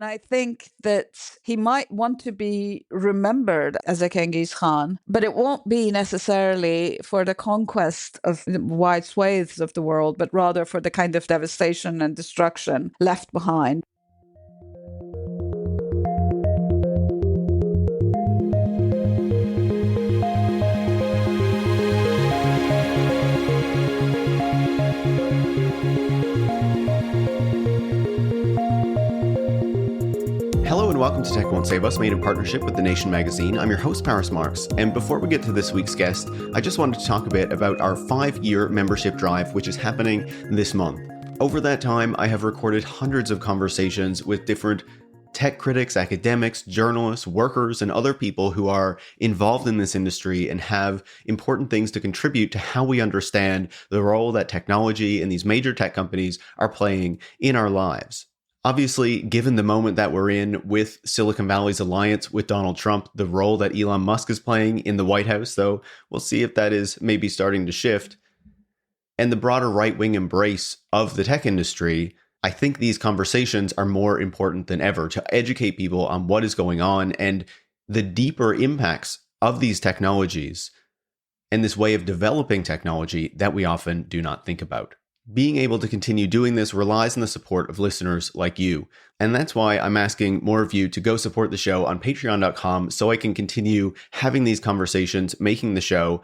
I think that he might want to be remembered as a Genghis Khan, but it won't be necessarily for the conquest of wide swathes of the world, but rather for the kind of devastation and destruction left behind. Hello and welcome to Tech Won't Save Us, made in partnership with The Nation magazine. I'm your host, Marx. And before we get to this week's guest, I just wanted to talk a bit about our 5-year membership drive, which is happening this month. Over that time, I have recorded hundreds of conversations with different tech critics, academics, journalists, workers, and other people who are involved in this industry and have important things to contribute to how we understand the role that technology and these major tech companies are playing in our lives. Obviously, given the moment that we're in with Silicon Valley's alliance with Donald Trump, the role that Elon Musk is playing in the White House, though, we'll see if that is maybe starting to shift, and the broader right-wing embrace of the tech industry, I think these conversations are more important than ever to educate people on what is going on and the deeper impacts of these technologies and this way of developing technology that we often do not think about. Being able to continue doing this relies on the support of listeners like you. And that's why I'm asking more of you to go support the show on patreon.com so I can continue having these conversations, making the show,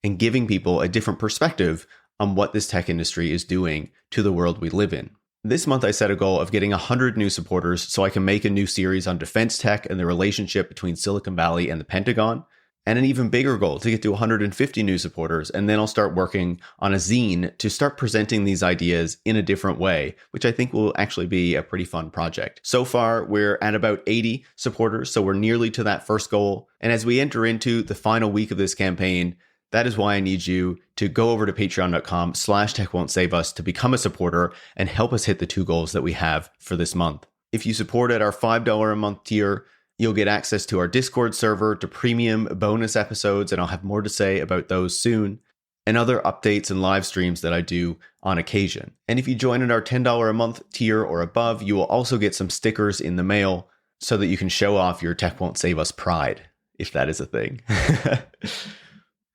and giving people a different perspective on what this tech industry is doing to the world we live in. This month, I set a goal of getting 100 new supporters so I can make a new series on defense tech and the relationship between Silicon Valley and the Pentagon. And an even bigger goal to get to 150 new supporters. And then I'll start working on a zine to start presenting these ideas in a different way, which I think will actually be a pretty fun project. So far, we're at about 80 supporters, so we're nearly to that first goal. And as we enter into the final week of this campaign, that is why I need you to go over to patreon.com/techwon'tsaveus to become a supporter and help us hit the 2 goals that we have for this month. If you support at our $5 a month tier, you'll get access to our Discord server, to premium bonus episodes, and I'll have more to say about those soon, and other updates and live streams that I do on occasion. And if you join at our $10 a month tier or above, you will also get some stickers in the mail so that you can show off your Tech Won't Save Us pride, if that is a thing.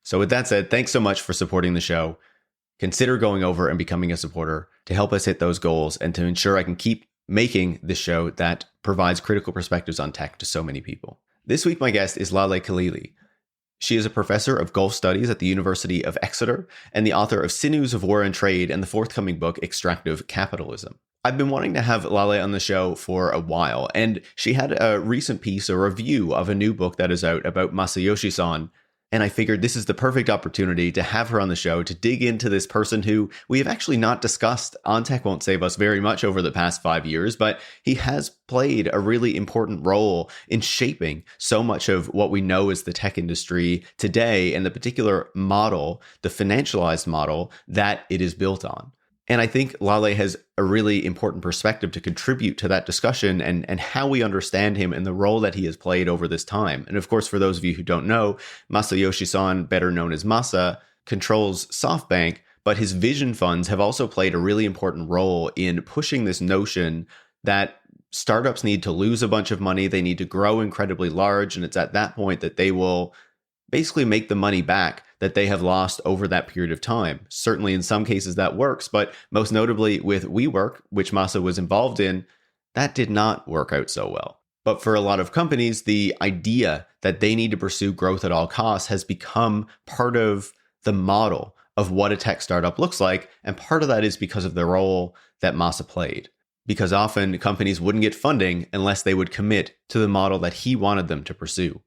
So with that said, thanks so much for supporting the show. Consider going over and becoming a supporter to help us hit those goals and to ensure I can keep making this show that provides critical perspectives on tech to so many people. This week, my guest is Laleh Khalili. She is a professor of Gulf Studies at the University of Exeter and the author of Sinews of War and Trade and the forthcoming book, Extractive Capitalism. I've been wanting to have Laleh on the show for a while, and she had a recent piece, a review of a new book that is out about Masayoshi Son. And I figured this is the perfect opportunity to have her on the show to dig into this person who we have actually not discussed on Tech Won't Save Us very much over the past 5 years, but he has played a really important role in shaping so much of what we know as the tech industry today and the particular model, the financialized model that it is built on. And I think Laleh has a really important perspective to contribute to that discussion and how we understand him and the role that he has played over this time. And of course, for those of you who don't know, Masayoshi Son, better known as Masa, controls Softbank, but his vision funds have also played a really important role in pushing this notion that startups need to lose a bunch of money, they need to grow incredibly large, and it's at that point that they will basically make the money back that they have lost over that period of time. Certainly in some cases that works, but most notably with WeWork, which Masa was involved in, that did not work out so well. But for a lot of companies, the idea that they need to pursue growth at all costs has become part of the model of what a tech startup looks like. And part of that is because of the role that Masa played. Because often companies wouldn't get funding unless they would commit to the model that he wanted them to pursue.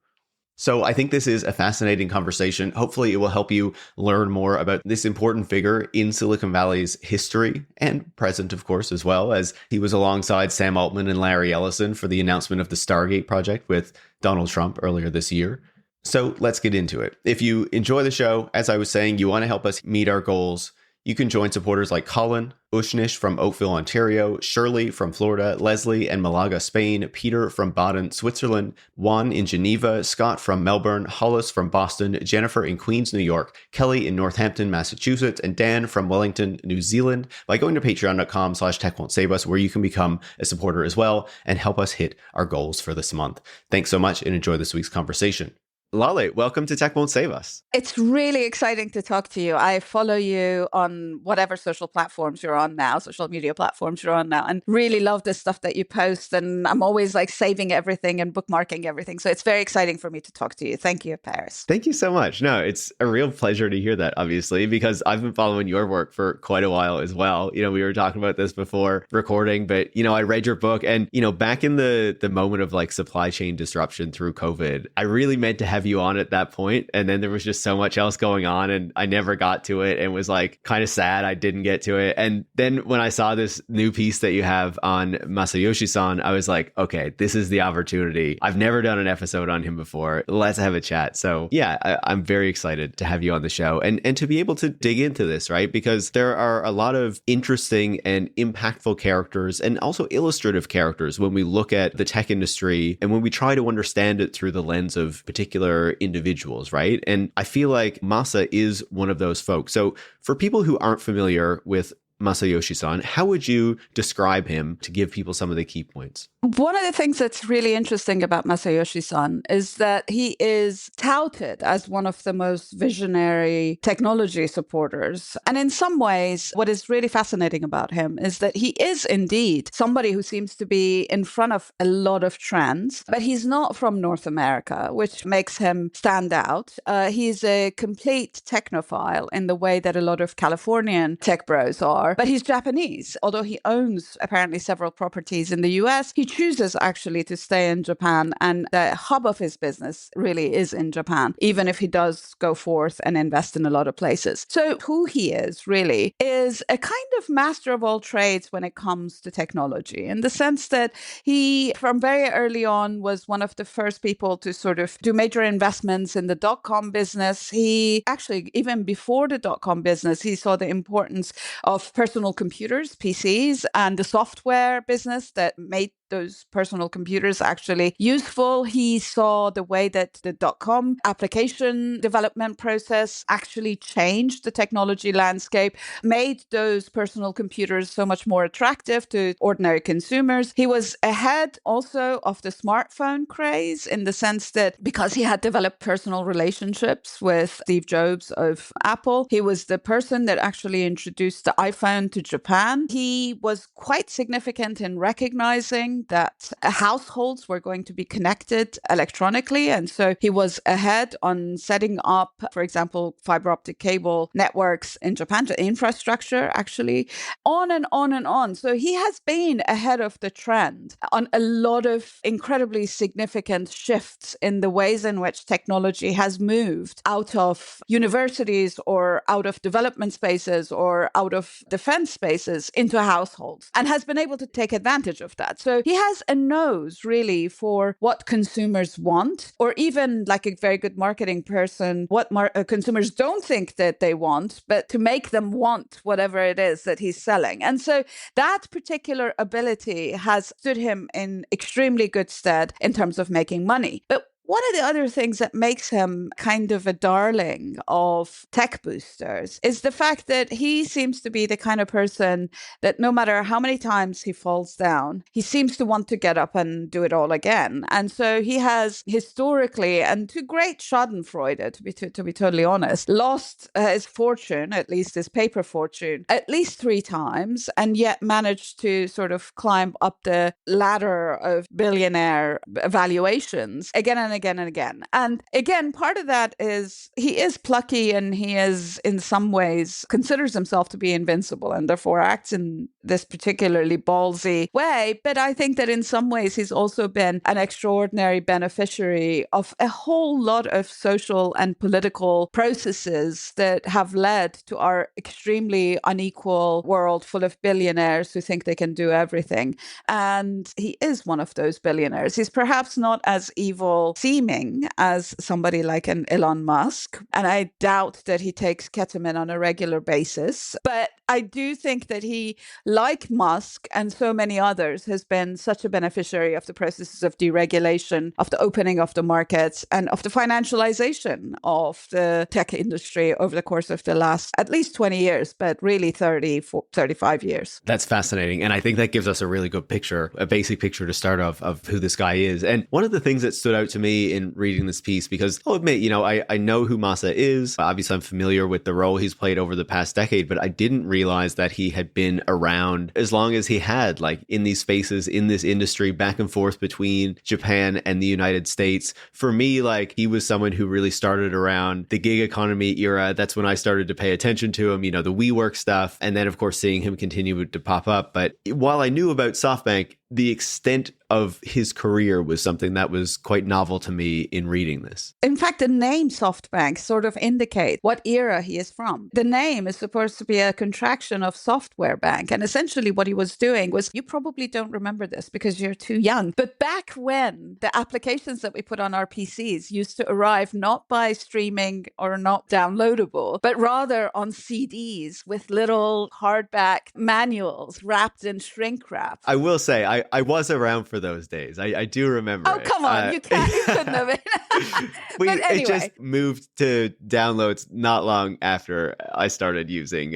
So I think this is a fascinating conversation. Hopefully it will help you learn more about this important figure in Silicon Valley's history and present, of course, as well, as he was alongside Sam Altman and Larry Ellison for the announcement of the Stargate project with Donald Trump earlier this year. So let's get into it. If you enjoy the show, as I was saying, you want to help us meet our goals, You can join supporters like Colin, Ushnish from Oakville, Ontario, Shirley from Florida, Leslie and Malaga, Spain, Peter from Baden, Switzerland, Juan in Geneva, Scott from Melbourne, Hollis from Boston, Jennifer in Queens, New York, Kelly in Northampton, Massachusetts, and Dan from Wellington, New Zealand by going to patreon.com/techwon'tsaveuss, where you can become a supporter as well and help us hit our goals for this month. Thanks so much and enjoy this week's conversation. Laleh, welcome to Tech Won't Save Us. It's really exciting to talk to you. I follow you on whatever social platforms you're on now, social media platforms you're on now, and really love the stuff that you post. And I'm always like saving everything and bookmarking everything. So it's very exciting for me to talk to you. Thank you, Paris. Thank you so much. No, it's a real pleasure to hear that, obviously, because I've been following your work for quite a while as well. We were talking about this before recording, but, I read your book and, back in the moment of like supply chain disruption through COVID, I really meant to have you on at that point. And then there was just so much else going on and I never got to it and was like kind of sad I didn't get to it. And then when I saw this new piece that you have on Masayoshi Son, I was like, okay, this is the opportunity. I've never done an episode on him before. Let's have a chat. So yeah, I'm very excited to have you on the show and to be able to dig into this, right? Because there are a lot of interesting and impactful characters and also illustrative characters when we look at the tech industry and when we try to understand it through the lens of particular individuals, right? And I feel like Masa is one of those folks. So for people who aren't familiar with Masayoshi Son, how would you describe him to give people some of the key points? One of the things that's really interesting about Masayoshi Son is that he is touted as one of the most visionary technology supporters. And in some ways, what is really fascinating about him is that he is indeed somebody who seems to be in front of a lot of trends, but he's not from North America, which makes him stand out. He's a complete technophile in the way that a lot of Californian tech bros are, but he's Japanese. Although he owns apparently several properties in the US, he chooses actually to stay in Japan, and the hub of his business really is in Japan, even if he does go forth and invest in a lot of places. So who he is really is a kind of master of all trades when it comes to technology, in the sense that he, from very early on, was one of the first people to sort of do major investments in the dot-com business. He actually, even before the dot-com business, he saw the importance of personal computers, PCs, and the software business that made those personal computers actually useful. He saw the way that the dot-com application development process actually changed the technology landscape, made those personal computers so much more attractive to ordinary consumers. He was ahead also of the smartphone craze in the sense that because he had developed personal relationships with Steve Jobs of Apple, he was the person that actually introduced the iPhone to Japan. He was quite significant in recognizing that households were going to be connected electronically. And so he was ahead on setting up, for example, fiber optic cable networks in Japan, the infrastructure actually, on and on and on. So he has been ahead of the trend on a lot of incredibly significant shifts in the ways in which technology has moved out of universities or out of development spaces or out of defense spaces into households, and has been able to take advantage of that. So he has a nose really for what consumers want, or even like a very good marketing person, what consumers don't think that they want, but to make them want whatever it is that he's selling. And so that particular ability has stood him in extremely good stead in terms of making money. But one of the other things that makes him kind of a darling of tech boosters is the fact that he seems to be the kind of person that no matter how many times he falls down, he seems to want to get up and do it all again. And so he has historically, and to great schadenfreude, to be totally honest, lost his fortune, at least his paper fortune, at least 3 times, and yet managed to sort of climb up the ladder of billionaire valuations again and again and again. And again, part of that is he is plucky, and he is in some ways considers himself to be invincible, and therefore acts in this particularly ballsy way. But I think that in some ways he's also been an extraordinary beneficiary of a whole lot of social and political processes that have led to our extremely unequal world full of billionaires who think they can do everything. And he is one of those billionaires. He's perhaps not as evil seeming as somebody like an Elon Musk. And I doubt that he takes ketamine on a regular basis. But I do think that he, like Musk and so many others, has been such a beneficiary of the processes of deregulation, of the opening of the markets, and of the financialization of the tech industry over the course of the last at least 20 years, but really 35 years. That's fascinating. And I think that gives us a really good picture, a basic picture to start off of who this guy is. And one of the things that stood out to me in reading this piece, because I'll admit, I know who Masa is. Obviously, I'm familiar with the role he's played over the past decade, but I didn't realize that he had been around as long as he had, like in these spaces, in this industry, back and forth between Japan and the United States. For me, like he was someone who really started around the gig economy era. That's when I started to pay attention to him, the WeWork stuff. And then, of course, seeing him continue to pop up. But while I knew about SoftBank, the extent of his career was something that was quite novel to me in reading this. In fact, the name SoftBank sort of indicates what era he is from. The name is supposed to be a contraction of software bank. And essentially what he was doing was, you probably don't remember this because you're too young, but back when the applications that we put on our PCs used to arrive not by streaming or not downloadable, but rather on CDs with little hardback manuals wrapped in shrink wrap. I will say, I was around for those days. I do remember it. Oh, come on. You couldn't have been. But anyway. It just moved to downloads not long after I started using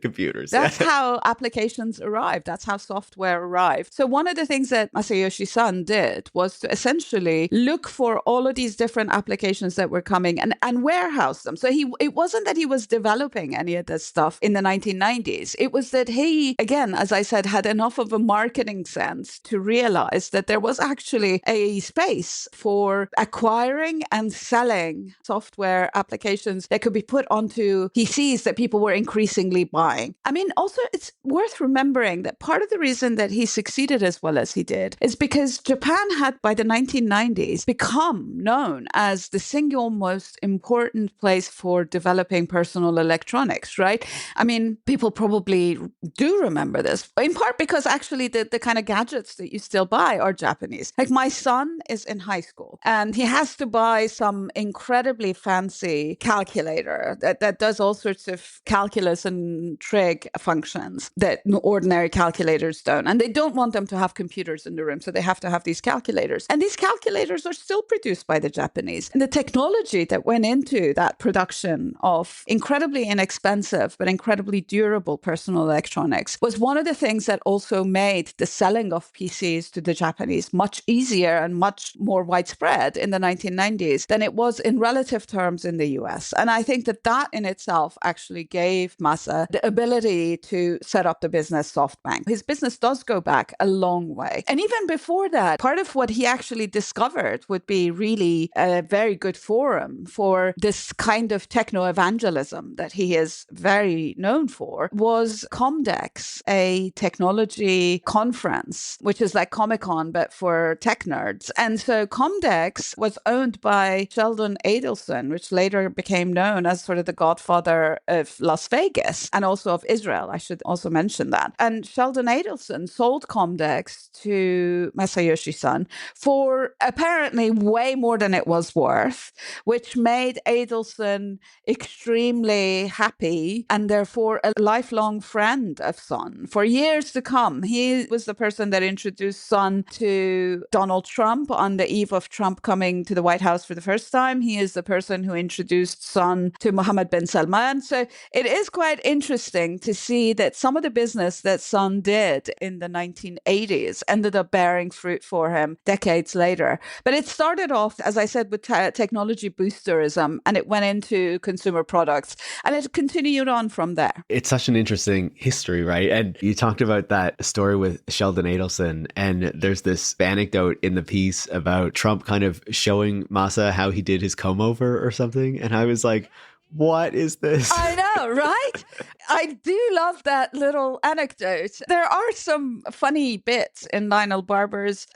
computers. That's how applications arrived. That's how software arrived. So one of the things that Masayoshi Son did was to essentially look for all of these different applications that were coming and warehouse them. So it wasn't that he was developing any of this stuff in the 1990s. It was that he, again, as I said, had enough of a marketing sense to realize that there was actually a space for acquiring and selling software applications that could be put onto PCs that people were increasingly buying. I mean, also, it's worth remembering that part of the reason that he succeeded as well as he did is because Japan had, by the 1990s, become known as the single most important place for developing personal electronics, right? I mean, people probably do remember this, in part because actually the kind of gadgets that you still buy are Japanese. Like my son is in high school and he has to buy some incredibly fancy calculator that does all sorts of calculus and trig functions that ordinary calculators don't. And they don't want them to have computers in the room, so they have to have these calculators. And these calculators are still produced by the Japanese. And the technology that went into that production of incredibly inexpensive but incredibly durable personal electronics was one of the things that also made the selling of PCs to the Japanese much easier and much more widespread in the 1990s than it was in relative terms in the US. And I think that in itself actually gave Masa the ability to set up the business SoftBank. His business does go back a long way. And even before that, part of what he actually discovered would be really a very good forum for this kind of techno-evangelism that he is very known for was Comdex, a technology conference, which is like Comic-Con, but for tech nerds. And so Comdex was owned by Sheldon Adelson, which later became known as sort of the godfather of Las Vegas and also of Israel. I should also mention that. And Sheldon Adelson sold Comdex to Masayoshi Son for apparently way more than it was worth, which made Adelson extremely happy and therefore a lifelong friend of Son for years to come. He was the person that introduced Son to Donald Trump on the eve of Trump coming to the White House for the first time. He is the person who introduced Son to Mohammed bin Salman. So it is quite interesting to see that some of the business that Son did in the 1980s ended up bearing fruit for him decades later. But it started off, as I said, with technology boosterism, and it went into consumer products, and it continued on from there. It's such an interesting history, right? And you talked about that story with Sheldon Adelson, and there's this anecdote in the piece about Trump kind of showing Masa how he did his comb over or something. And I was like, What is this? I know, right? I do love that little anecdote. There are some funny bits in Lionel Barber's,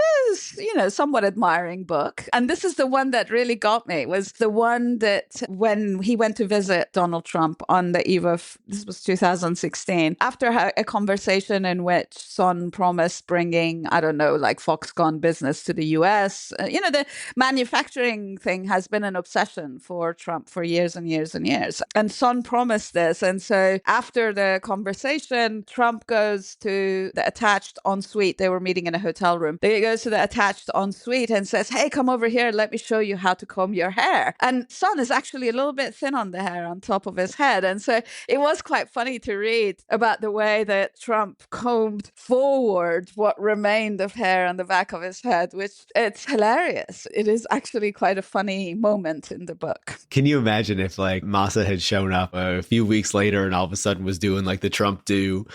somewhat admiring book. And this is the one that really got me, was the one that when he went to visit Donald Trump on the eve of, this was 2016, after a conversation in which Son promised bringing, I don't know, like Foxconn business to the US. The manufacturing thing has been an obsession for Trump for years and years and years. And Son promised this. And so after the conversation, Trump goes to the attached ensuite. They were meeting in a hotel room. He goes to the attached ensuite and says, hey, come over here. Let me show you how to comb your hair. And Son is actually a little bit thin on the hair on top of his head. And so it was quite funny to read about the way that Trump combed forward what remained of hair on the back of his head, which it's hilarious. It is actually quite a funny moment in the book. Can you imagine if like Masa had shown up a few weeks later and all of a sudden was doing like the Trump do?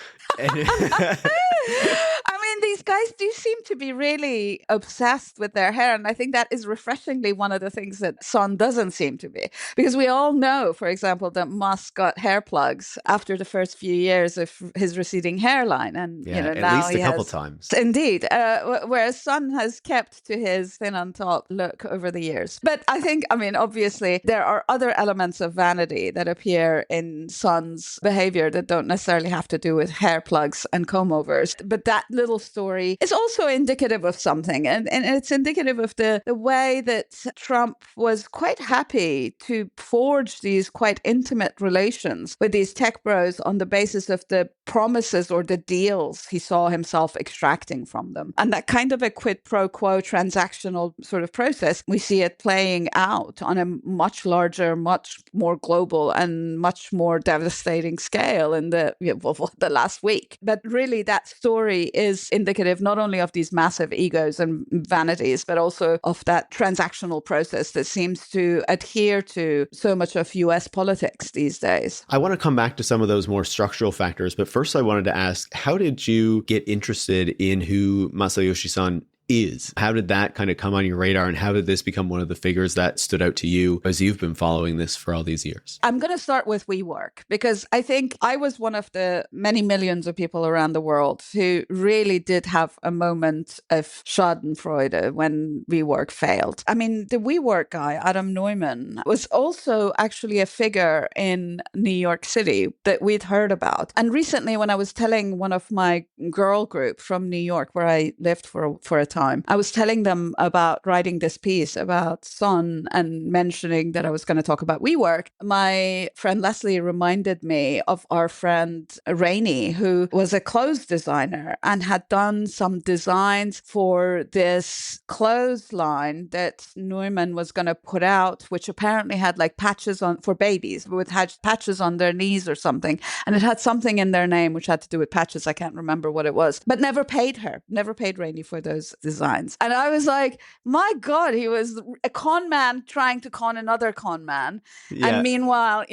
I mean, these guys do seem to be really obsessed with their hair. And I think that is refreshingly one of the things that Son doesn't seem to be. Because we all know, for example, that Musk got hair plugs after the first few years of his receding hairline. And, at now least a couple times. Indeed. Whereas Son has kept to his thin on top look over the years. But I think, obviously, there are other elements of vanity that appear in Son's behavior that don't necessarily have to do with hair plugs and comb overs. But that little story is also indicative of something. And it's indicative of the way that Trump was quite happy to forge these quite intimate relations with these tech bros on the basis of the promises or the deals he saw himself extracting from them. And that kind of a quid pro quo transactional sort of process, we see it playing out on a much larger, much more global and much more devastating scale in the last week. But really that story is indicative not only of these massive egos and vanities, but also of that transactional process that seems to adhere to so much of US politics these days. I want to come back to some of those more structural factors, but first I wanted to ask, how did you get interested in who Masayoshi Son is? How did that kind of come on your radar, and how did this become one of the figures that stood out to you as you've been following this for all these years? I'm going to start with WeWork, because I think I was one of the many millions of people around the world who really did have a moment of schadenfreude when WeWork failed. I mean, the WeWork guy, Adam Neumann, was also actually a figure in New York City that we'd heard about. And recently, when I was telling one of my girl group from New York, where I lived for a time, I was telling them about writing this piece about Son and mentioning that I was going to talk about WeWork. My friend Leslie reminded me of our friend Rainey, who was a clothes designer and had done some designs for this clothesline that Neumann was going to put out, which apparently had like patches on for babies, with had patches on their knees or something. And it had something in their name which had to do with patches. I can't remember what it was, but never paid Rainey for those designs. And I was like, my God, he was a con man trying to con another con man. Yeah. And meanwhile,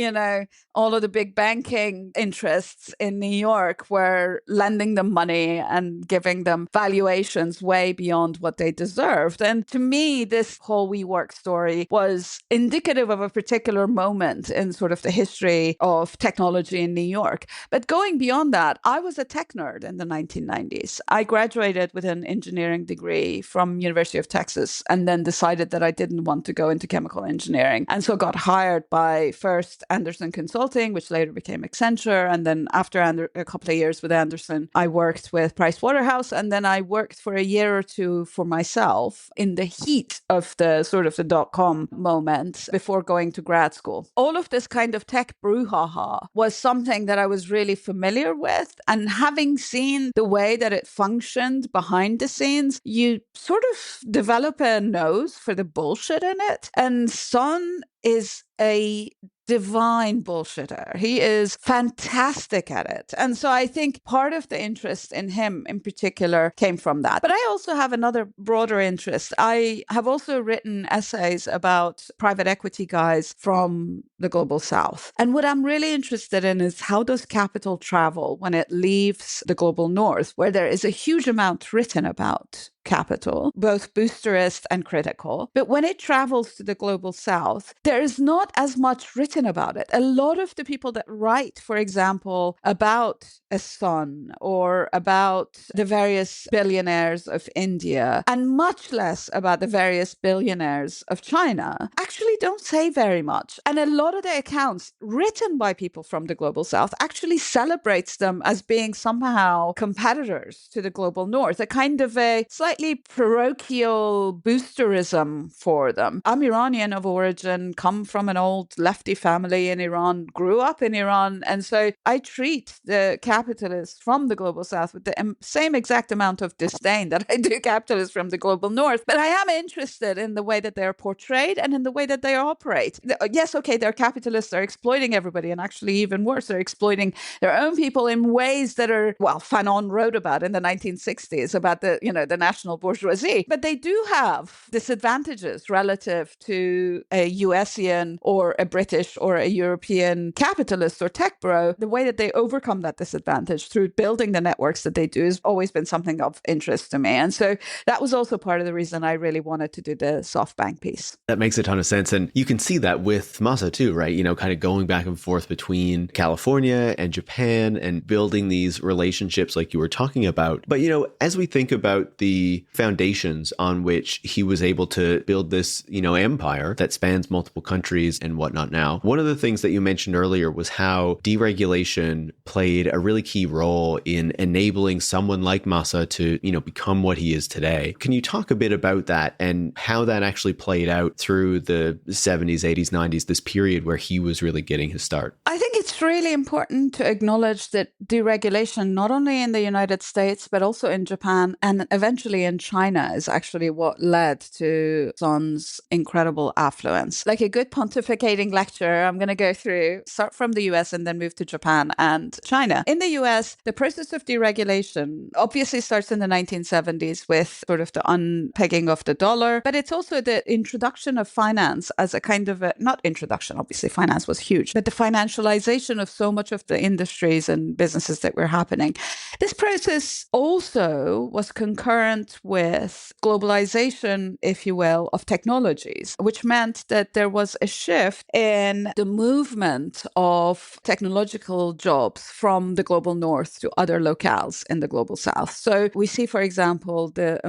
all of the big banking interests in New York were lending them money and giving them valuations way beyond what they deserved. And to me, this whole WeWork story was indicative of a particular moment in sort of the history of technology in New York. But going beyond that, I was a tech nerd in the 1990s. I graduated with an engineering degree from University of Texas, and then decided that I didn't want to go into chemical engineering. And so got hired by first Anderson Consulting, which later became Accenture. And then after a couple of years with Anderson, I worked with Price Waterhouse. And then I worked for a year or two for myself in the heat of the sort of the dot-com moment before going to grad school. All of this kind of tech brouhaha was something that I was really familiar with. And having seen the way that it functioned behind the scenes, you sort of develop a nose for the bullshit in it. And Son is a divine bullshitter. He is fantastic at it. And so I think part of the interest in him in particular came from that. But I also have another broader interest. I have also written essays about private equity guys from the global south. And what I'm really interested in is, how does capital travel when it leaves the global north, where there is a huge amount written about capital, both boosterist and critical. But when it travels to the global south, there is not as much written about it. A lot of the people that write, for example, about a Son or about the various billionaires of India, and much less about the various billionaires of China, actually don't say very much. And a lot of the accounts written by people from the global south actually celebrates them as being somehow competitors to the global north, a kind of a slightly parochial boosterism for them. I'm Iranian of origin, come from an old lefty family in Iran, grew up in Iran, and so I treat the capitalists from the global south with the same exact amount of disdain that I do capitalists from the global north. But I am interested in the way that they're portrayed and in the way that they operate. Yes, okay, they're capitalists, they're exploiting everybody, and actually even worse, they're exploiting their own people in ways that are, well, Fanon wrote about in the 1960s about the national bourgeoisie. But they do have disadvantages relative to a USian or a British or a European capitalist or tech bro. The way that they overcome that disadvantage through building the networks that they do has always been something of interest to me. And so that was also part of the reason I really wanted to do the Softbank piece. That makes a ton of sense. And you can see that with Masa too, right? Kind of going back and forth between California and Japan and building these relationships like you were talking about. But, as we think about the foundations on which he was able to build this, empire that spans multiple countries and whatnot now, one of the things that you mentioned earlier was how deregulation played a really key role in enabling someone like Masa to, become what he is today. Can you talk a bit about that and how that actually played out through the 70s, 80s, 90s, this period where he was really getting his start? I think it's really important to acknowledge that deregulation, not only in the United States, but also in Japan and eventually in China, is actually what led to Son's incredible affluence. Like a good pontificating lecture, I'm going to start from the US and then move to Japan and China. In the US, the process of deregulation obviously starts in the 1970s with sort of the unpegging of the dollar, but it's also the introduction of finance as a kind of not introduction, obviously finance was huge, but the financialization of so much of the industries and businesses that were happening. This process also was concurrent with globalization, if you will, of technologies, which meant that there was a shift in the movement of technological jobs from the global north to other locales in the global south. So we see, for example, the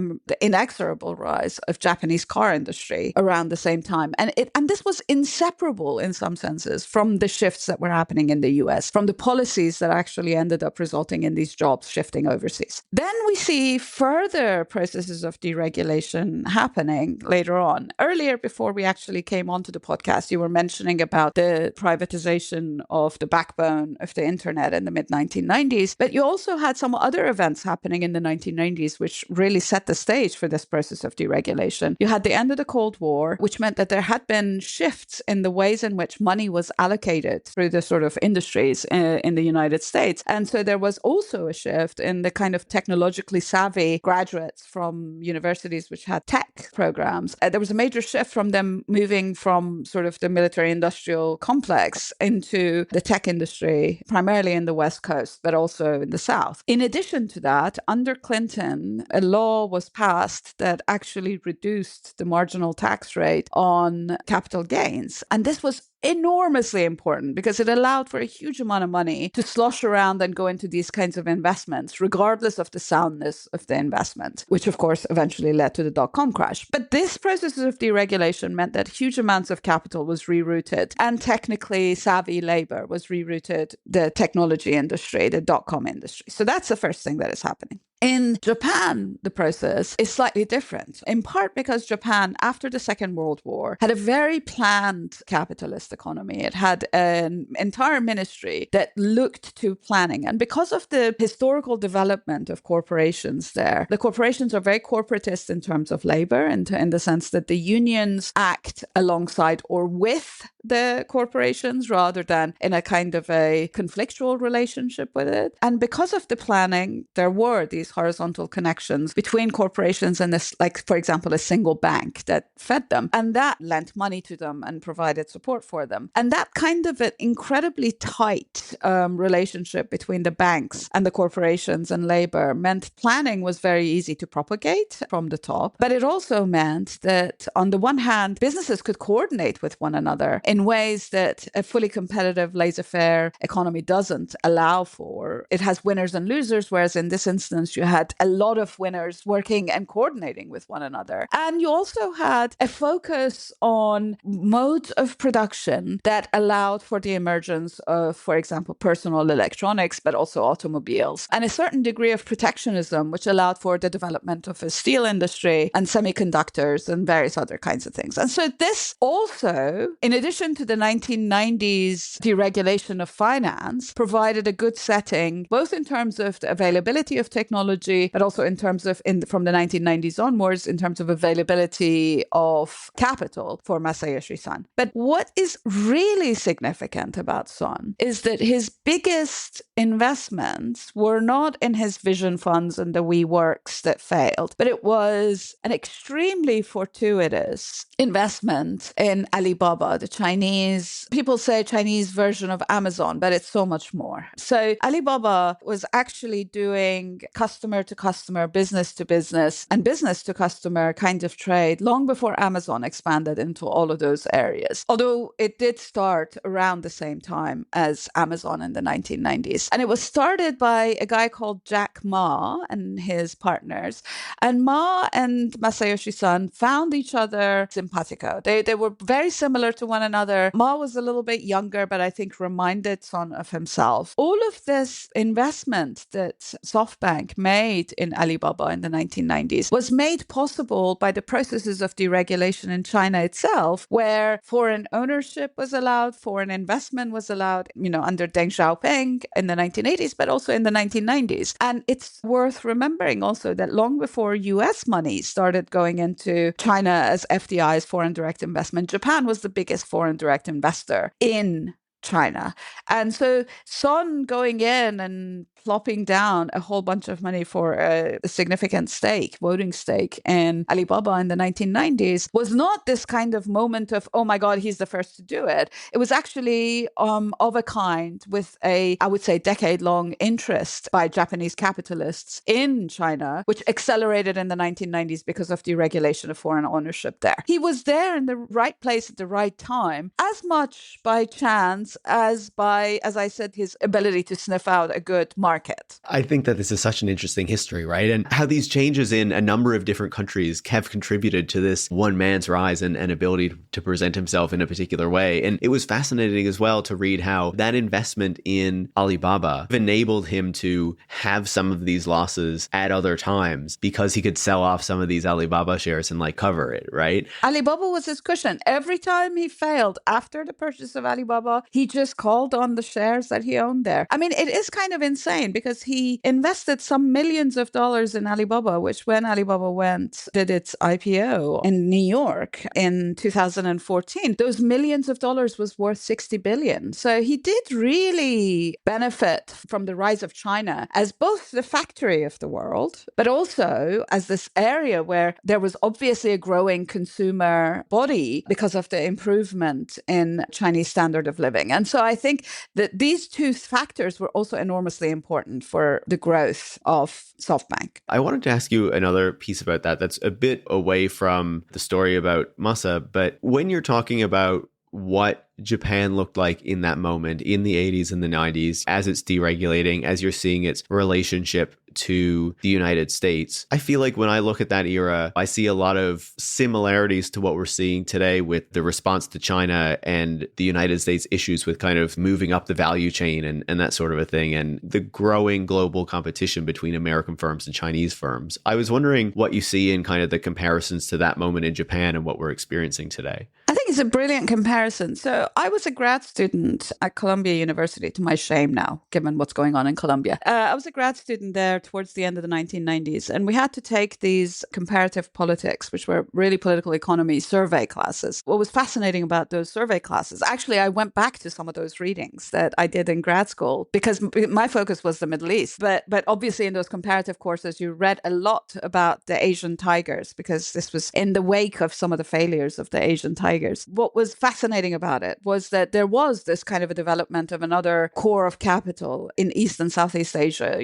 inexorable rise of Japanese car industry around the same time. And this was inseparable in some senses from the shifts that were happening in the US, from the policies that actually ended up resulting in these jobs shifting overseas. Then we see further processes of deregulation happening later on. Earlier, before we actually came onto the podcast, you were mentioning about the privatization of the backbone of the internet in the mid-1990s, but you also had some other events happening in the 1990s which really set the stage for this process of deregulation. You had the end of the Cold War, which meant that there had been shifts in the ways in which money was allocated through the sort of industries in the United States. And so there was also a shift in the kind of technologically savvy graduates from universities which had tech programs. There was a major shift from them moving from sort of the military industrial complex into the tech industry, primarily in the West Coast, but also in the South. In addition to that, under Clinton, a law was passed that actually reduced the marginal tax rate on capital gains. And this was enormously important because it allowed for a huge amount of money to slosh around and go into these kinds of investments, regardless of the soundness of the investment, which of course eventually led to the dot-com crash. But this process of deregulation meant that huge amounts of capital was rerouted and technically savvy labor was rerouted the technology industry, the dot-com industry. So that's the first thing that is happening. In Japan, the process is slightly different, in part because Japan, after the Second World War, had a very planned capitalist economy. It had an entire ministry that looked to planning. And because of the historical development of corporations there, the corporations are very corporatist in terms of labor, in the sense that the unions act alongside or with the corporations rather than in a kind of a conflictual relationship with it. And because of the planning, there were these these horizontal connections between corporations and this, like, for example, a single bank that fed them. And that lent money to them and provided support for them. And that kind of an incredibly tight relationship between the banks and the corporations and labor meant planning was very easy to propagate from the top. But it also meant that on the one hand, businesses could coordinate with one another in ways that a fully competitive, laissez-faire economy doesn't allow for. It has winners and losers, whereas in this instance, you had a lot of winners working and coordinating with one another. And you also had a focus on modes of production that allowed for the emergence of, for example, personal electronics, but also automobiles, and a certain degree of protectionism, which allowed for the development of a steel industry and semiconductors and various other kinds of things. And so this also, in addition to the 1990s deregulation of finance, provided a good setting, both in terms of the availability of technology, but also in terms of, from the 1990s onwards, in terms of availability of capital for Masayoshi Son. But what is really significant about Son is that his biggest investments were not in his vision funds and the WeWorks that failed, but it was an extremely fortuitous investment in Alibaba, the Chinese, people say Chinese version of Amazon, but it's so much more. So Alibaba was actually doing customer to customer, business to business, and business to customer kind of trade long before Amazon expanded into all of those areas. Although it did start around the same time as Amazon in the 1990s. And it was started by a guy called Jack Ma and his partners. And Ma and Masayoshi Son found each other simpatico. They were very similar to one another. Ma was a little bit younger, but I think reminded Son of himself. All of this investment that Softbank made in Alibaba in the 1990s was made possible by the processes of deregulation in China itself, where foreign ownership was allowed, foreign investment was allowed, under Deng Xiaoping in the 1980s, but also in the 1990s. And it's worth remembering also that long before US money started going into China as FDI's foreign direct investment, Japan was the biggest foreign direct investor in China. And so Son going in and plopping down a whole bunch of money for a significant voting stake in Alibaba in the 1990s was not this kind of moment of, oh my God, he's the first to do it. It was actually of a kind with I would say, decade-long interest by Japanese capitalists in China, which accelerated in the 1990s because of deregulation of foreign ownership there. He was there in the right place at the right time, as much by chance as by, as I said, his ability to sniff out a good market. I think that this is such an interesting history, right? And how these changes in a number of different countries have contributed to this one man's rise and ability to present himself in a particular way. And it was fascinating as well to read how that investment in Alibaba enabled him to have some of these losses at other times because he could sell off some of these Alibaba shares and cover it, right? Alibaba was his cushion. Every time he failed after the purchase of Alibaba, he just called on the shares that he owned there. I mean, it is kind of insane because he invested some millions of dollars in Alibaba, which when Alibaba did its IPO in New York in 2014, those millions of dollars was worth 60 billion. So he did really benefit from the rise of China as both the factory of the world, but also as this area where there was obviously a growing consumer body because of the improvement in Chinese standard of living. And so I think that these two factors were also enormously important for the growth of Softbank. I wanted to ask you another piece about that that's a bit away from the story about Masa, but when you're talking about what Japan looked like in that moment in the 80s and the 90s, as it's deregulating, as you're seeing its relationship to the United States. I feel like when I look at that era, I see a lot of similarities to what we're seeing today with the response to China and the United States issues with kind of moving up the value chain and that sort of a thing, and the growing global competition between American firms and Chinese firms. I was wondering what you see in kind of the comparisons to that moment in Japan and what we're experiencing today. I think think it's a brilliant comparison. So I was a grad student at Columbia University, to my shame now, given what's going on in Columbia. I was a grad student there towards the end of the 1990s, and we had to take these comparative politics, which were really political economy survey classes. What was fascinating about those survey classes, actually, I went back to some of those readings that I did in grad school because my focus was the Middle East. But obviously in those comparative courses, you read a lot about the Asian tigers because this was in the wake of some of the failures of the Asian tigers. What was fascinating about it was that there was this kind of a development of another core of capital in East and Southeast Asia,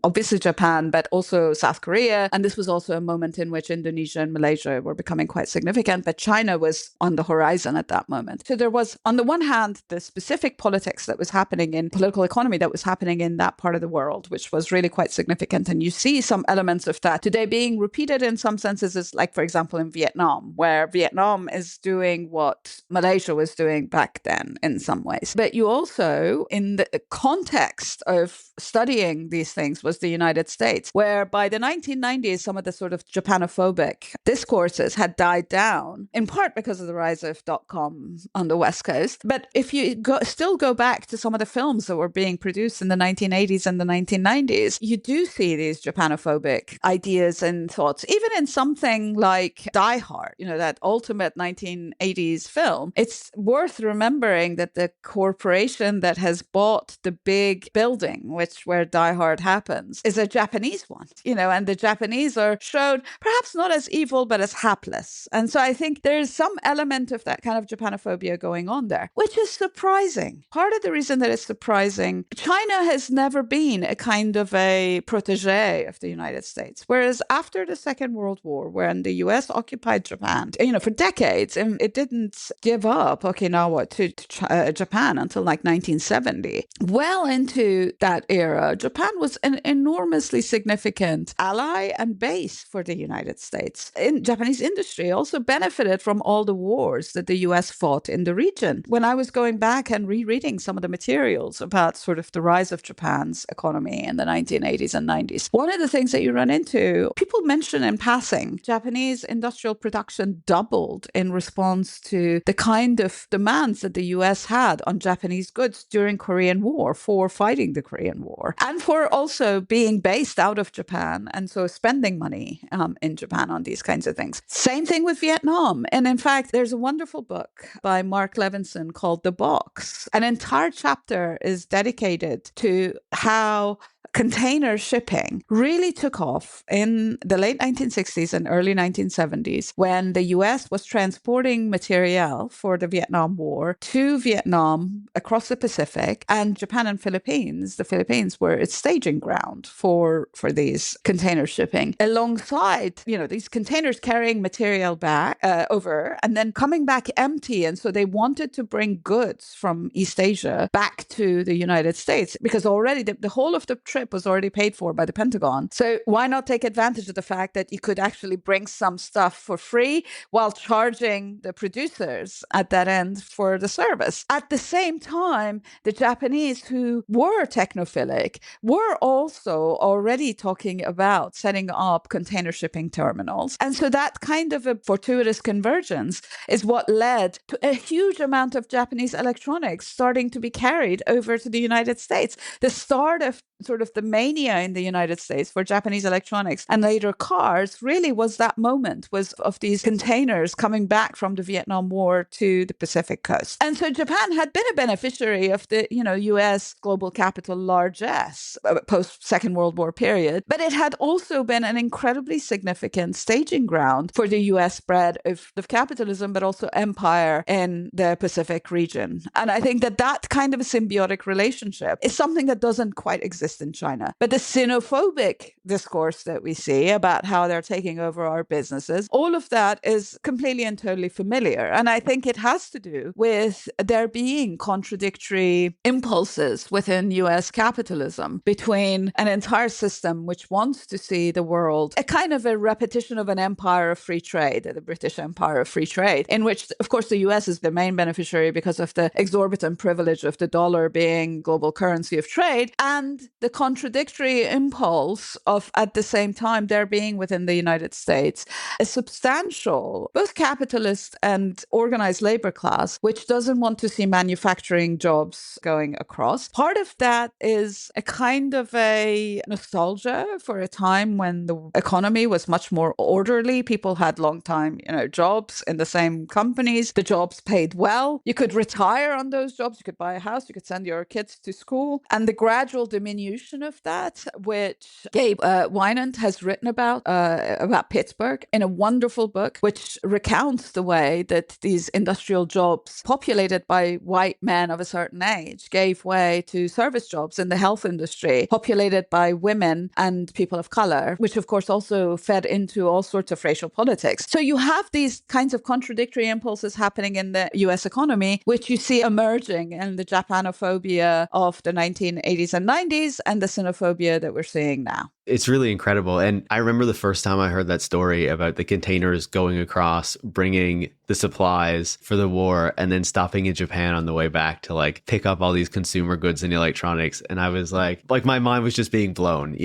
obviously Japan, but also South Korea. And this was also a moment in which Indonesia and Malaysia were becoming quite significant, but China was on the horizon at that moment. So there was, on the one hand, the specific politics that was happening in political economy that was happening in that part of the world, which was really quite significant. And you see some elements of that today being repeated in some senses, is like, for example, in Vietnam, where Vietnam is doing what Malaysia was doing back then in some ways. But you also, in the context of studying these things, was the United States, where by the 1990s, some of the sort of Japanophobic discourses had died down, in part because of the rise of .com on the West Coast. But if you still go back to some of the films that were being produced in the 1980s and the 1990s, you do see these Japanophobic ideas and thoughts, even in something like Die Hard, that ultimate 1980s film. It's worth remembering that the corporation that has bought the big building, where Die Hard happens, is a Japanese one, and the Japanese are shown perhaps not as evil, but as hapless. And so I think there's some element of that kind of Japanophobia going on there, which is surprising. Part of the reason that it's surprising, China has never been a kind of a protege of the United States. Whereas after the Second World War, when the US occupied Japan, for decades, and it didn't give up Okinawa to Japan until like 1970. Well into that era, Japan was an enormously significant ally and base for the United States. Japanese industry also benefited from all the wars that the US fought in the region. When I was going back and rereading some of the materials about sort of the rise of Japan's economy in the 1980s and 90s, one of the things that you run into, people mention in passing, Japanese industrial production doubled in response to the kind of demands that the US had on Japanese goods during Korean War for fighting the Korean War and for also being based out of Japan and so spending money in Japan on these kinds of things. Same thing with Vietnam. And in fact, there's a wonderful book by Mark Levinson called The Box. An entire chapter is dedicated to how container shipping really took off in the late 1960s and early 1970s when the US was transporting material for the Vietnam War to Vietnam across the Pacific, and Japan and Philippines, the Philippines were its staging ground for these container shipping, alongside, these containers carrying material back over and then coming back empty. And so they wanted to bring goods from East Asia back to the United States because already the whole of the trip was already paid for by the Pentagon. So why not take advantage of the fact that you could actually bring some stuff for free while charging the producers at that end for the service? At the same time, the Japanese, who were technophilic, were also already talking about setting up container shipping terminals. And so that kind of a fortuitous convergence is what led to a huge amount of Japanese electronics starting to be carried over to the United States. The start of sort of the mania in the United States for Japanese electronics and later cars really was that moment, was of these containers coming back from the Vietnam War to the Pacific coast. And so Japan had been a beneficiary of the, US global capital largesse post Second World War period, but it had also been an incredibly significant staging ground for the US spread of capitalism, but also empire in the Pacific region. And I think that kind of a symbiotic relationship is something that doesn't quite exist in China. But the xenophobic discourse that we see about how they're taking over our businesses, all of that is completely and totally familiar. And I think it has to do with there being contradictory impulses within US capitalism between an entire system which wants to see the world a kind of a repetition of an empire of free trade, the British Empire of free trade, in which, of course, the US is the main beneficiary because of the exorbitant privilege of the dollar being global currency of trade, and the contradictory impulse of, at the same time, there being within the United States a substantial, both capitalist and organized labor class, which doesn't want to see manufacturing jobs going across. Part of that is a kind of a nostalgia for a time when the economy was much more orderly. People had long time, jobs in the same companies. The jobs paid well. You could retire on those jobs. You could buy a house. You could send your kids to school. And the gradual diminution of that, which Gabe Wynand has written about Pittsburgh in a wonderful book, which recounts the way that these industrial jobs populated by white men of a certain age gave way to service jobs in the health industry, populated by women and people of color, which of course also fed into all sorts of racial politics. So you have these kinds of contradictory impulses happening in the US economy, which you see emerging in the Japanophobia of the 1980s and 90s and the xenophobia that we're seeing now. It's really incredible. And I remember the first time I heard that story about the containers going across, bringing the supplies for the war, and then stopping in Japan on the way back to like pick up all these consumer goods and electronics. And I was like my mind was just being blown,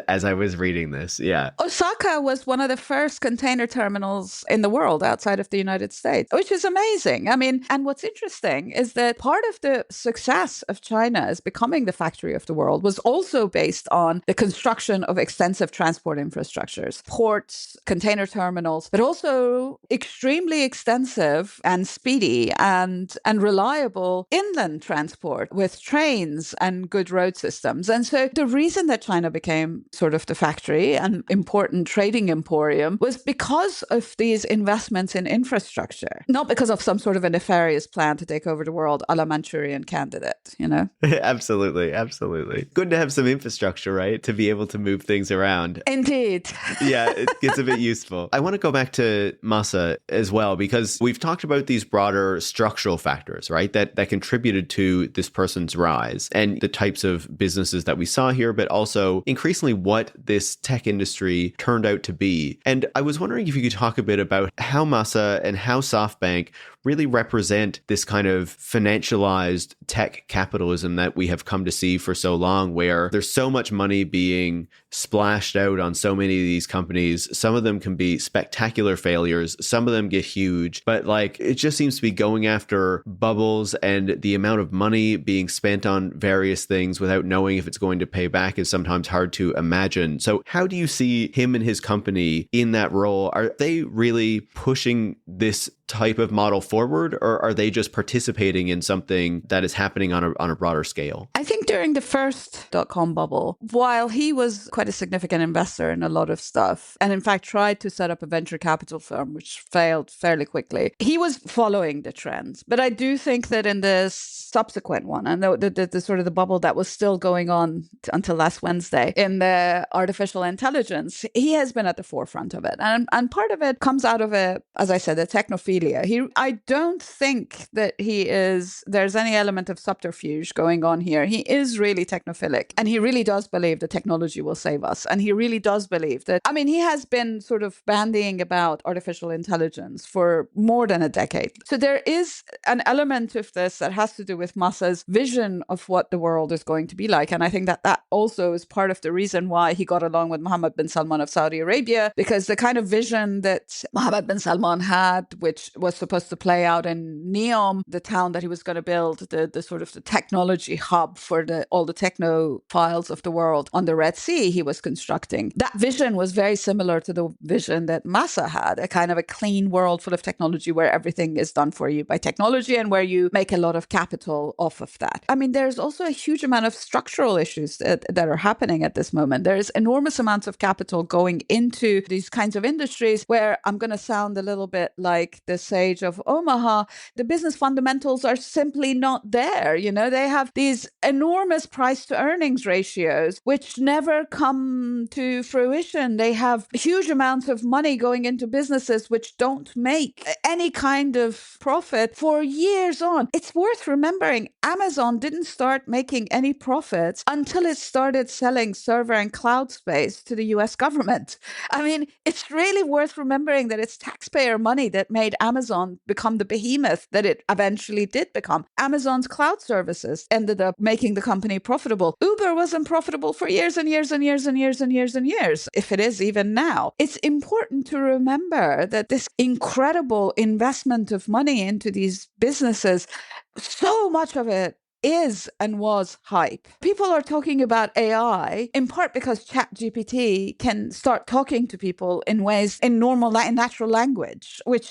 as I was reading this. Yeah. Osaka was one of the first container terminals in the world outside of the United States, which is amazing. I mean, and what's interesting is that part of the success of China as becoming the factory of the world was also based on the construction of extensive transport infrastructures, ports, container terminals, but also extremely extensive and speedy and reliable inland transport with trains and good road systems. And so the reason that China became sort of the factory and important trading emporium was because of these investments in infrastructure, not because of some sort of a nefarious plan to take over the world a la Manchurian Candidate, Absolutely. Absolutely. Good to have some infrastructure, right? To be able to move things around. Indeed. Yeah, it gets a bit useful. I want to go back to Masa as well, because we've talked about these broader structural factors, right? That contributed to this person's rise and the types of businesses that we saw here, but also increasingly what this tech industry turned out to be. And I was wondering if you could talk a bit about how Masa and how SoftBank really represent this kind of financialized tech capitalism that we have come to see for so long, where there's so much money being splashed out on so many of these companies. Some of them can be spectacular failures. Some of them get huge, but it just seems to be going after bubbles, and the amount of money being spent on various things without knowing if it's going to pay back is sometimes hard to imagine. So how do you see him and his company in that role? Are they really pushing this type of model forward, or are they just participating in something that is happening on a broader scale? I think during the first dot-com bubble, while he was quite a significant investor in a lot of stuff, and in fact tried to set up a venture capital firm, which failed fairly quickly, he was following the trends. But I do think that in the subsequent one, and the sort of the bubble that was still going on until last Wednesday in the artificial intelligence, he has been at the forefront of it. And part of it comes out of as I said, a technophilia. I don't think that there's any element of subterfuge going on here. He is really technophilic, and he really does believe that technology will save us. And he really does believe that, he has been sort of bandying about artificial intelligence for more than a decade. So there is an element of this that has to do with Masa's vision of what the world is going to be like. And I think that also is part of the reason why he got along with Mohammed bin Salman of Saudi Arabia, because the kind of vision that Mohammed bin Salman had, which was supposed to play out in Neom, the town that he was going to build, the sort of the technology hub for all the technophiles of the world on the Red Sea he was constructing. That vision was very similar to the vision that Masa had, a kind of a clean world full of technology where everything is done for you by technology and where you make a lot of capital off of that. There's also a huge amount of structural issues that are happening at this moment. There's enormous amounts of capital going into these kinds of industries where I'm going to sound a little bit like the sage of Omaha. The business fundamentals are simply not there. They have these enormous price to earnings ratios, which never come to fruition. They have huge amounts of money going into businesses which don't make any kind of profit for years on. It's worth remembering Amazon didn't start making any profits until it started selling server and cloud space to the US government. It's really worth remembering that it's taxpayer money that made Amazon become the behemoth that it eventually did become. Amazon's cloud services ended up making the company profitable. Uber wasn't profitable for years and years and years and years and years and years, if it is even now. It's important to remember that this incredible investment of money into these businesses, so much of it is and was hype. People are talking about AI in part because ChatGPT can start talking to people in ways in normal, natural language, which,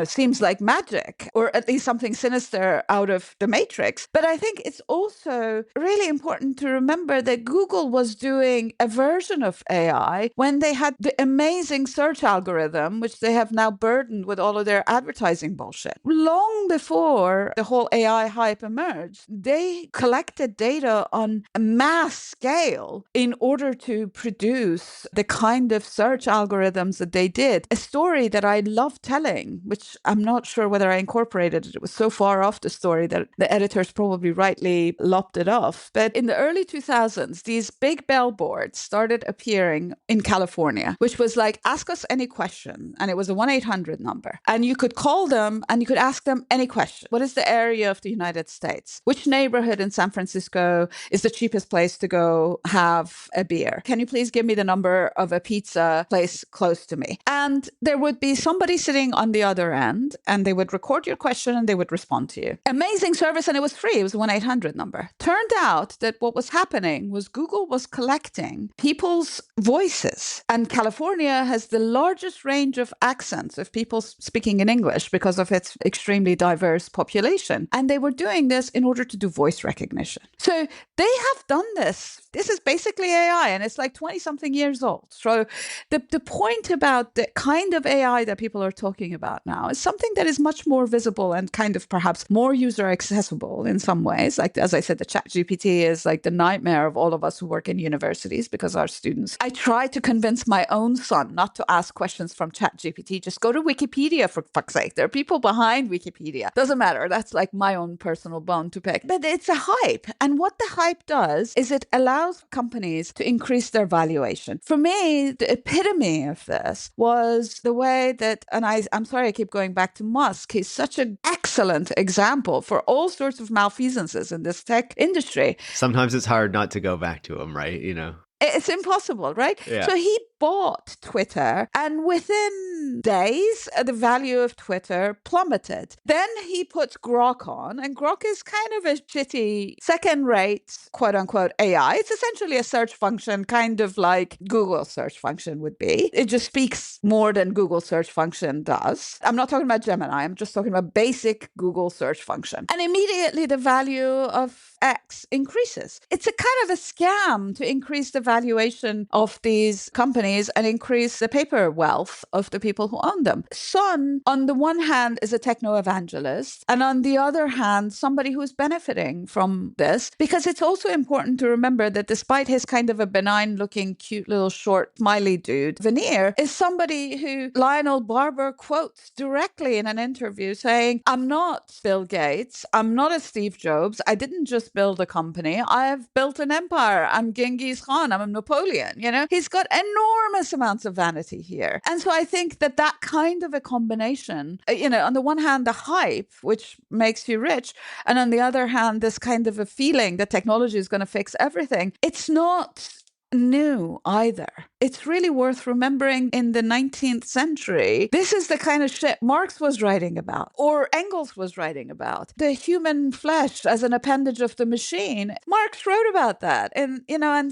seems like magic, or at least something sinister out of the Matrix. But I think it's also really important to remember that Google was doing a version of AI when they had the amazing search algorithm, which they have now burdened with all of their advertising bullshit. Long before the whole AI hype emerged, they collected data on a mass scale in order to produce the kind of search algorithms that they did. A story that I love telling, which I'm not sure whether I incorporated it. It was so far off the story that the editors probably rightly lopped it off. But in the early 2000s, these big billboards started appearing in California, which was like, ask us any question. And it was a 1-800 number. And you could call them and you could ask them any question. What is the area of the United States? Which neighborhood in San Francisco is the cheapest place to go have a beer? Can you please give me the number of a pizza place close to me? And there would be somebody sitting on the other end, and they would record your question and they would respond to you. Amazing service, and it was free. It was a 1-800 number. Turned out that what was happening was Google was collecting people's voices. And California has the largest range of accents of people speaking in English because of its extremely diverse population. And they were doing this in order to do voice recognition. So they have done this. This is basically AI, and it's like 20-something years old. So the point about the kind of AI that people are talking about now is something that is much more visible and kind of perhaps more user accessible in some ways. Like, as I said, the ChatGPT is like the nightmare of all of us who work in universities because our students. I try to convince my own son not to ask questions from ChatGPT. Just go to Wikipedia, for fuck's sake. There are people behind Wikipedia. Doesn't matter. That's like my own personal bone to pick. But it's a hype. And what the hype does is it allows companies to increase their valuation. For me, the epitome of this was the way that, and I'm sorry I keep going back to Musk, he's such an excellent example for all sorts of malfeasances in this tech industry. Sometimes it's hard not to go back to him, right? It's impossible, right? Yeah. So he bought Twitter, and within days, the value of Twitter plummeted. Then he puts Grok on, and Grok is kind of a shitty, second-rate, quote-unquote, AI. It's essentially a search function, kind of like Google's search function would be. It just speaks more than Google's search function does. I'm not talking about Gemini. I'm just talking about basic Google search function. And immediately, the value of X increases. It's a kind of a scam to increase the valuation of these companies and increase the paper wealth of the people who own them. Son, on the one hand, is a techno-evangelist, and on the other hand, somebody who's benefiting from this, because it's also important to remember that despite his kind of a benign-looking, cute little short, smiley dude veneer, is somebody who Lionel Barber quotes directly in an interview saying, I'm not Bill Gates, I'm not a Steve Jobs, I didn't just build a company, I have built an empire, I'm Genghis Khan, I'm a Napoleon, He's got enormous amounts of vanity here. And so I think that kind of a combination, on the one hand, the hype, which makes you rich, and on the other hand, this kind of a feeling that technology is going to fix everything. It's not new either. It's really worth remembering in the 19th century, this is the kind of shit Marx was writing about, or Engels was writing about. The human flesh as an appendage of the machine. Marx wrote about that. And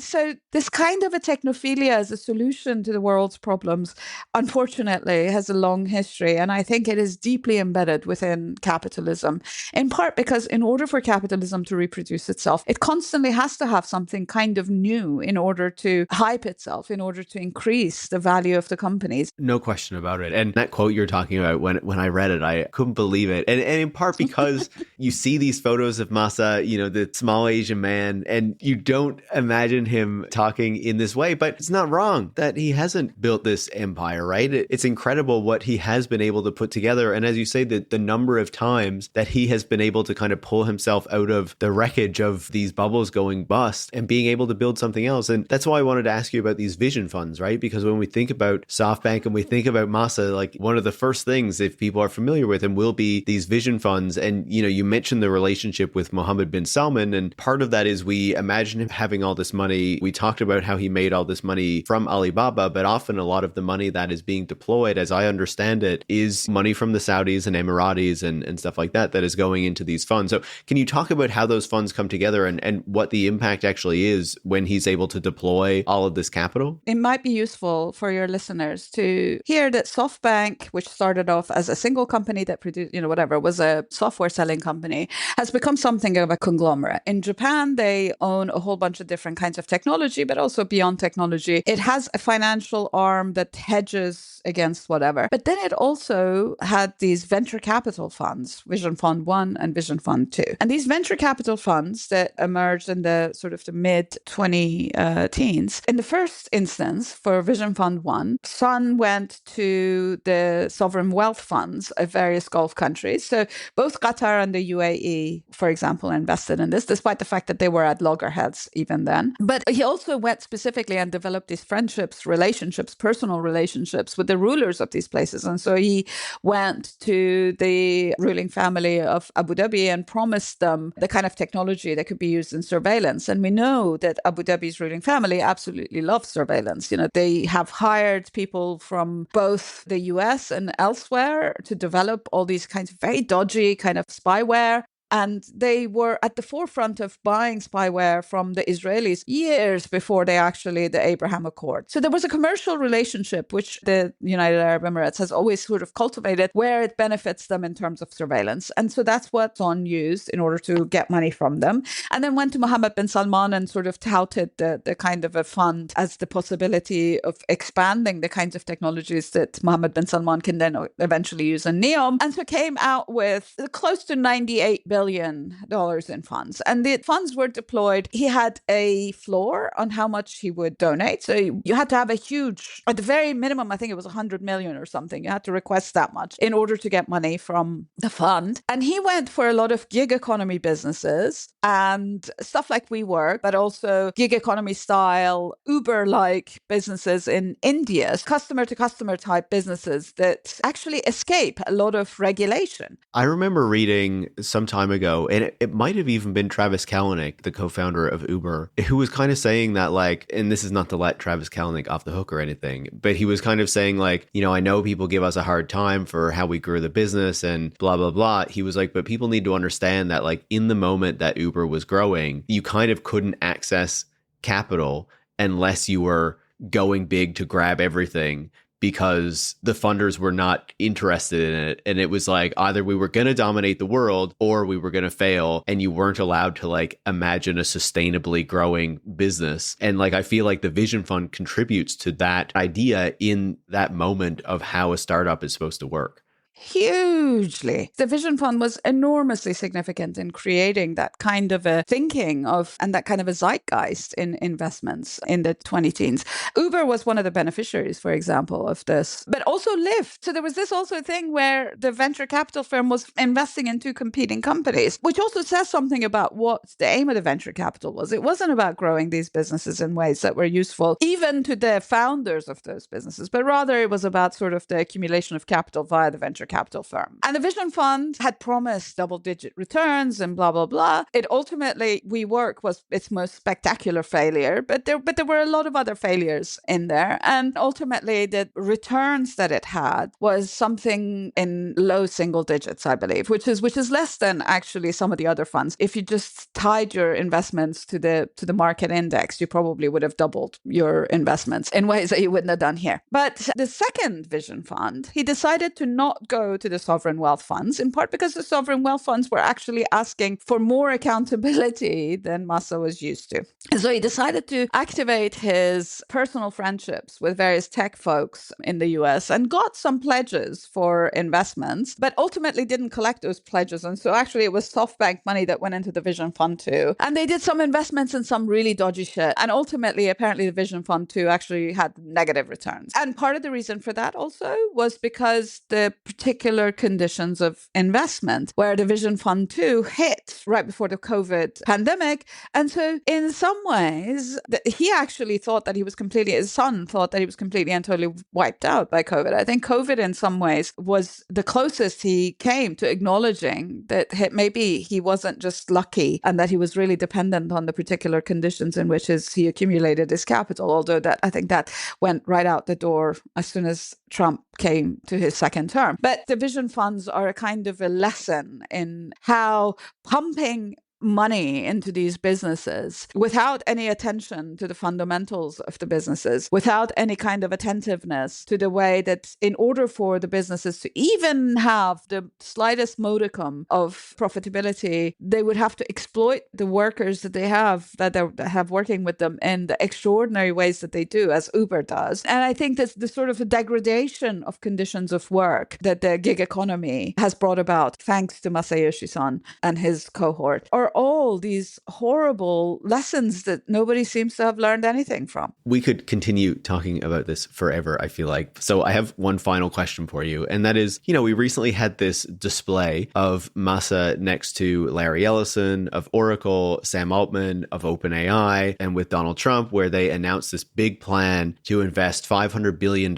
so this kind of a technophilia as a solution to the world's problems, unfortunately, has a long history. And I think it is deeply embedded within capitalism, in part because in order for capitalism to reproduce itself, it constantly has to have something kind of new in order to hype itself, in order to increase the value of the companies. No question about it. And that quote you're talking about, when I read it, I couldn't believe it. And in part because you see these photos of Masa, the small Asian man, and you don't imagine him talking in this way, but it's not wrong that he hasn't built this empire, right? It's incredible what he has been able to put together. And as you say, the number of times that he has been able to kind of pull himself out of the wreckage of these bubbles going bust and being able to build something else. And that's that's why I wanted to ask you about these vision funds, right? Because when we think about SoftBank and we think about Masa, like one of the first things, if people are familiar with him, will be these vision funds. And, you mentioned the relationship with Mohammed bin Salman. And part of that is we imagine him having all this money. We talked about how he made all this money from Alibaba, but often a lot of the money that is being deployed, as I understand it, is money from the Saudis and Emiratis and stuff like that is going into these funds. So can you talk about how those funds come together and what the impact actually is when he's able to deploy all of this capital? It might be useful for your listeners to hear that SoftBank, which started off as a single company that produced, was a software selling company, has become something of a conglomerate. In Japan, they own a whole bunch of different kinds of technology, but also beyond technology. It has a financial arm that hedges against whatever. But then it also had these venture capital funds, Vision Fund 1 and Vision Fund 2. And these venture capital funds that emerged in the sort of the mid 2010s, in the first instance for Vision Fund 1, Son went to the sovereign wealth funds of various Gulf countries. So both Qatar and the UAE, for example, invested in this, despite the fact that they were at loggerheads even then. But he also went specifically and developed these friendships, relationships, personal relationships with the rulers of these places. And so he went to the ruling family of Abu Dhabi and promised them the kind of technology that could be used in surveillance. And we know that Abu Dhabi's ruling family absolutely loves surveillance. They have hired people from both the US and elsewhere to develop all these kinds of very dodgy kind of spyware. And they were at the forefront of buying spyware from the Israelis years before the Abraham Accord. So there was a commercial relationship, which the United Arab Emirates has always sort of cultivated, where it benefits them in terms of surveillance. And so that's what Son used in order to get money from them. And then went to Mohammed bin Salman and sort of touted the kind of a fund as the possibility of expanding the kinds of technologies that Mohammed bin Salman can then eventually use in NEOM. And so came out with close to $98 billion in funds. And the funds were deployed. He had a floor on how much he would donate. So you had to have a huge, at the very minimum, I think it was 100 million or something. You had to request that much in order to get money from the fund. And he went for a lot of gig economy businesses and stuff like WeWork, but also gig economy style, Uber-like businesses in India, customer to customer type businesses that actually escape a lot of regulation. I remember reading some time ago, and it might have even been Travis Kalanick, the co-founder of Uber, who was kind of saying that, like, and this is not to let Travis Kalanick off the hook or anything, but he was kind of saying, like, I know people give us a hard time for how we grew the business and blah, blah, blah. He was like, but people need to understand that, like, in the moment that Uber was growing, you kind of couldn't access capital unless you were going big to grab everything, because the funders were not interested in it. And it was like, either we were going to dominate the world or we were going to fail. And you weren't allowed to, like, imagine a sustainably growing business. And, like, I feel like the Vision Fund contributes to that idea in that moment of how a startup is supposed to work. Hugely. The Vision Fund was enormously significant in creating that kind of a thinking of, and that kind of a zeitgeist in investments in the 2010s. Uber was one of the beneficiaries, for example, of this, but also Lyft. So there was this also thing where the venture capital firm was investing in two competing companies, which also says something about what the aim of the venture capital was. It wasn't about growing these businesses in ways that were useful even to the founders of those businesses, but rather it was about sort of the accumulation of capital via the venture capital firm. And the Vision Fund had promised double-digit returns and blah, blah, blah. It ultimately, WeWork was its most spectacular failure, but there were a lot of other failures in there. And ultimately, the returns that it had was something in low single digits, I believe, which is less than actually some of the other funds. If you just tied your investments to the market index, you probably would have doubled your investments in ways that you wouldn't have done here. But the second Vision Fund, he decided to not go to the sovereign wealth funds, in part because the sovereign wealth funds were actually asking for more accountability than Masa was used to. And so he decided to activate his personal friendships with various tech folks in the US and got some pledges for investments, but ultimately didn't collect those pledges. And so actually it was SoftBank money that went into the Vision Fund 2. And they did some investments in some really dodgy shit. And ultimately, apparently the Vision Fund 2 actually had negative returns. And part of the reason for that also was because the particular conditions of investment, where the Vision Fund 2 hit right before the COVID pandemic. And so in some ways, he actually thought that his son thought that he was completely and totally wiped out by COVID. I think COVID in some ways was the closest he came to acknowledging that maybe he wasn't just lucky and that he was really dependent on the particular conditions in which he accumulated his capital, although I think that went right out the door as soon as Trump came to his second term. But the vision funds are a kind of a lesson in how pumping money into these businesses without any attention to the fundamentals of the businesses, without any kind of attentiveness to the way that in order for the businesses to even have the slightest modicum of profitability, they would have to exploit the workers that they have working with them in the extraordinary ways that they do, as Uber does. And I think that's the sort of a degradation of conditions of work that the gig economy has brought about, thanks to Masayoshi Son and his cohort, are all these horrible lessons that nobody seems to have learned anything from. We could continue talking about this forever, I feel like. So I have one final question for you. And that is, we recently had this display of Masa next to Larry Ellison, of Oracle, Sam Altman, of OpenAI, and with Donald Trump, where they announced this big plan to invest $500 billion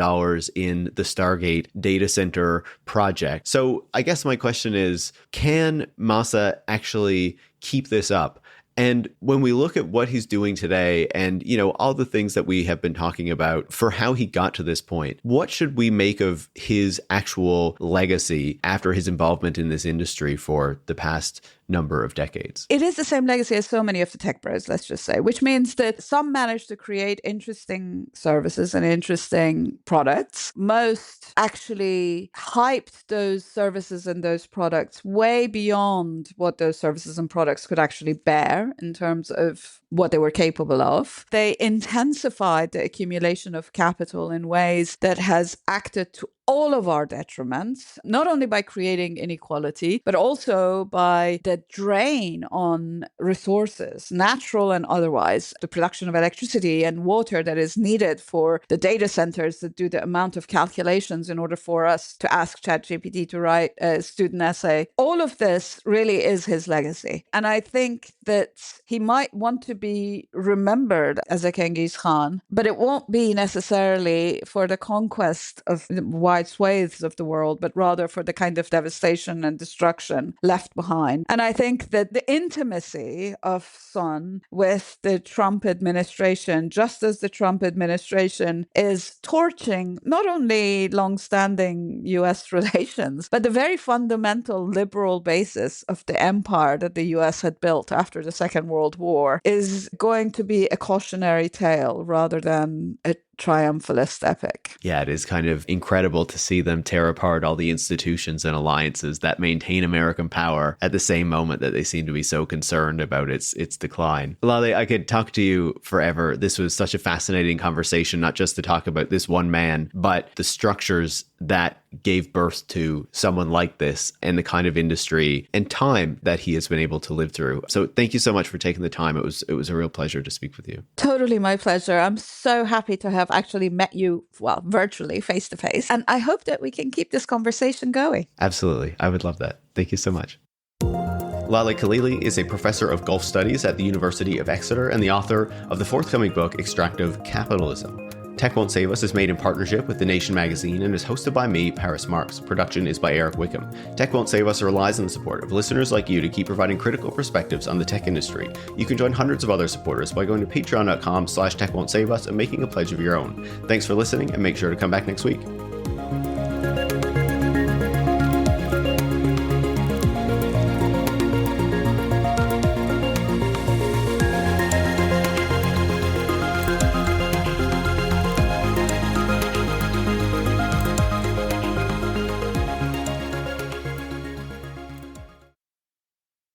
in the Stargate data center project. So I guess my question is, can Masa actually keep this up? And when we look at what he's doing today and, all the things that we have been talking about for how he got to this point, what should we make of his actual legacy after his involvement in this industry for the past number of decades? It is the same legacy as so many of the tech bros, let's just say, which means that some managed to create interesting services and interesting products. Most actually hyped those services and those products way beyond what those services and products could actually bear in terms of what they were capable of. They intensified the accumulation of capital in ways that has acted to all of our detriments, not only by creating inequality, but also by the drain on resources, natural and otherwise, the production of electricity and water that is needed for the data centers that do the amount of calculations in order for us to ask ChatGPT to write a student essay. All of this really is his legacy. And I think that he might want to be remembered as a Genghis Khan, but it won't be necessarily for the conquest of wide swathes of the world, but rather for the kind of devastation and destruction left behind. And I think that the intimacy of Son with the Trump administration, just as the Trump administration is torching not only long-standing US relations, but the very fundamental liberal basis of the empire that the US had built after the Second World War, is going to be a cautionary tale rather than a triumphalist epic. Yeah, it is kind of incredible to see them tear apart all the institutions and alliances that maintain American power at the same moment that they seem to be so concerned about its decline. Laleh, I could talk to you forever. This was such a fascinating conversation, not just to talk about this one man, but the structures that gave birth to someone like this and the kind of industry and time that he has been able to live through. So thank you so much for taking the time. It was a real pleasure to speak with you. Totally my pleasure. I'm so happy to have actually met you, virtually, face to face. And I hope that we can keep this conversation going. Absolutely. I would love that. Thank you so much. Laleh Khalili is a professor of Gulf Studies at the University of Exeter and the author of the forthcoming book, Extractive Capitalism. Tech Won't Save Us is made in partnership with The Nation magazine and is hosted by me, Paris Marx. Production is by Eric Wickham. Tech Won't Save Us relies on the support of listeners like you to keep providing critical perspectives on the tech industry. You can join hundreds of other supporters by going to patreon.com/techwon'tsave us and making a pledge of your own. Thanks for listening, and make sure to come back next week.